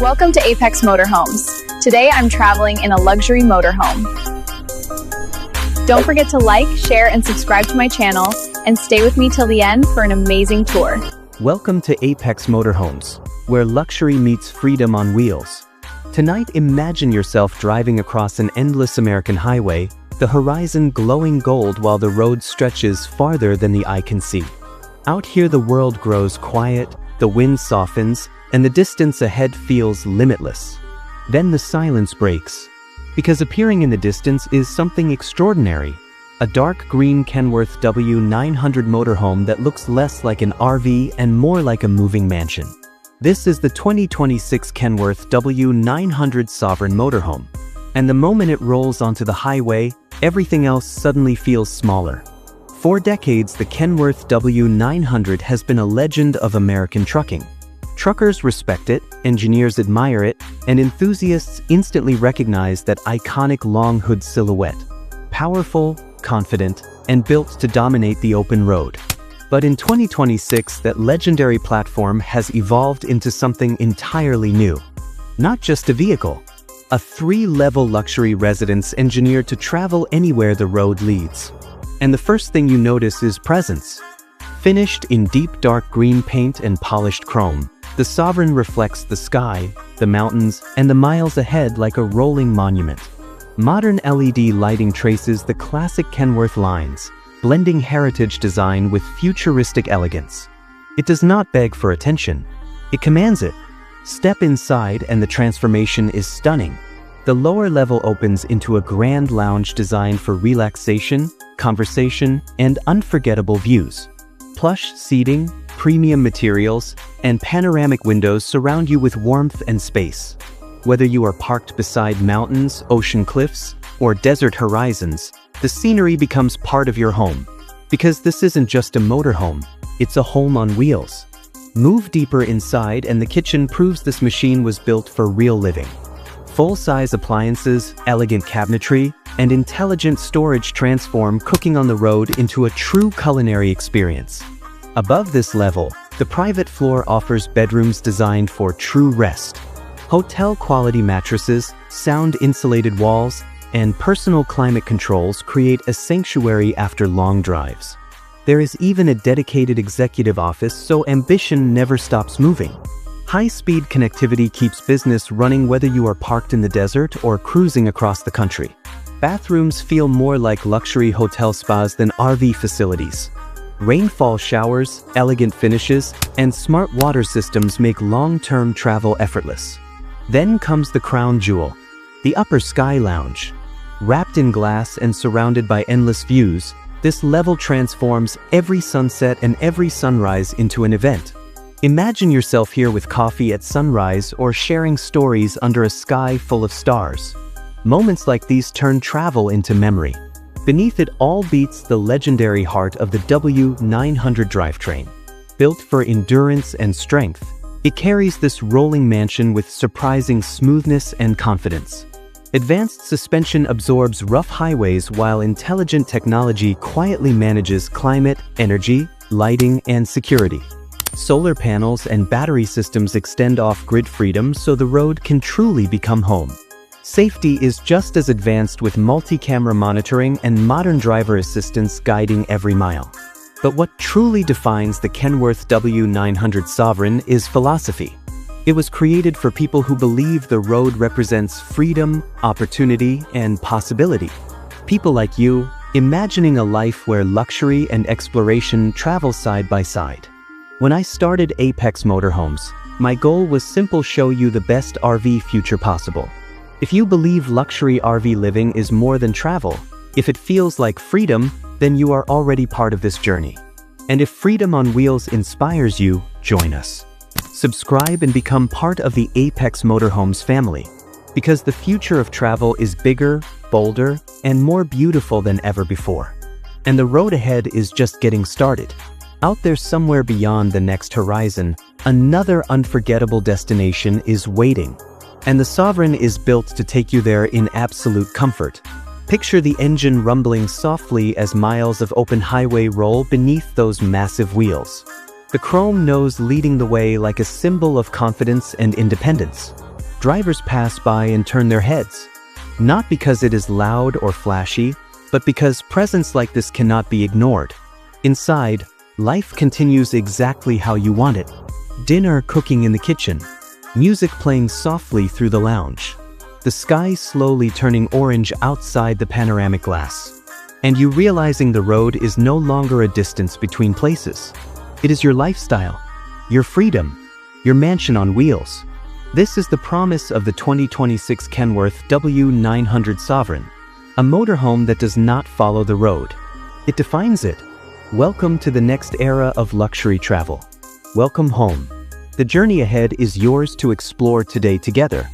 Welcome to Apex Motorhomes. Today I'm traveling in a luxury motorhome. Don't forget to like, share, and subscribe to my channel, and stay with me till the end for an amazing tour. Welcome to Apex Motorhomes, where luxury meets freedom on wheels. Tonight, imagine yourself driving across an endless American highway, the horizon glowing gold while the road stretches farther than the eye can see. Out here, the world grows quiet, the wind softens, and the distance ahead feels limitless. Then the silence breaks, because appearing in the distance is something extraordinary. A dark green Kenworth W900 motorhome that looks less like an RV and more like a moving mansion. This is the 2026 Kenworth W900 Sovereign Motorhome. And the moment it rolls onto the highway, everything else suddenly feels smaller. For decades, the Kenworth W900 has been a legend of American trucking. Truckers respect it, engineers admire it, and enthusiasts instantly recognize that iconic long hood silhouette. Powerful, confident, and built to dominate the open road. But in 2026, that legendary platform has evolved into something entirely new. Not just a vehicle, a three-level luxury residence engineered to travel anywhere the road leads. And the first thing you notice is presence. Finished in deep dark green paint and polished chrome, the Sovereign reflects the sky, the mountains, and the miles ahead like a rolling monument. Modern LED lighting traces the classic Kenworth lines, blending heritage design with futuristic elegance. It does not beg for attention. It commands it. Step inside and the transformation is stunning. The lower level opens into a grand lounge designed for relaxation, conversation, and unforgettable views. Plush seating, premium materials, and panoramic windows surround you with warmth and space. Whether you are parked beside mountains, ocean cliffs, or desert horizons, the scenery becomes part of your home. Because this isn't just a motorhome, it's a home on wheels. Move deeper inside and the kitchen proves this machine was built for real living. Full-size appliances, elegant cabinetry, and intelligent storage transform cooking on the road into a true culinary experience. Above this level, the private floor offers bedrooms designed for true rest. Hotel-quality mattresses, sound-insulated walls, and personal climate controls create a sanctuary after long drives. There is even a dedicated executive office, so ambition never stops moving. High-speed connectivity keeps business running whether you are parked in the desert or cruising across the country. Bathrooms feel more like luxury hotel spas than RV facilities. Rainfall showers, elegant finishes, and smart water systems make long-term travel effortless. Then comes the crown jewel, the upper sky lounge. Wrapped in glass and surrounded by endless views, this level transforms every sunset and every sunrise into an event. Imagine yourself here with coffee at sunrise or sharing stories under a sky full of stars. Moments like these turn travel into memory. Beneath it all beats the legendary heart of the W900 drivetrain. Built for endurance and strength, it carries this rolling mansion with surprising smoothness and confidence. Advanced suspension absorbs rough highways while intelligent technology quietly manages climate, energy, lighting, and security. Solar panels and battery systems extend off-grid freedom so the road can truly become home. Safety is just as advanced with multi-camera monitoring and modern driver assistance guiding every mile. But what truly defines the Kenworth W900 Sovereign is philosophy. It was created for people who believe the road represents freedom, opportunity, and possibility. People like you, imagining a life where luxury and exploration travel side by side. When I started Apex Motorhomes, my goal was simple: show you the best RV future possible. If you believe luxury RV living is more than travel, if it feels like freedom, then you are already part of this journey. And if freedom on wheels inspires you, join us. Subscribe and become part of the Apex Motorhomes family, because the future of travel is bigger, bolder, and more beautiful than ever before. And the road ahead is just getting started. Out there somewhere beyond the next horizon, another unforgettable destination is waiting. And the Sovereign is built to take you there in absolute comfort. Picture the engine rumbling softly as miles of open highway roll beneath those massive wheels. The chrome nose leading the way like a symbol of confidence and independence. Drivers pass by and turn their heads. Not because it is loud or flashy, but because presence like this cannot be ignored. Inside, life continues exactly how you want it. Dinner cooking in the kitchen. Music playing softly through the lounge. The sky slowly turning orange outside the panoramic glass. And you realizing the road is no longer a distance between places. It is your lifestyle, your freedom, your mansion on wheels. This is the promise of the 2026 Kenworth W900 Sovereign, a motorhome that does not follow the road. It defines it. Welcome to the next era of luxury travel. Welcome home. The journey ahead is yours to explore today together.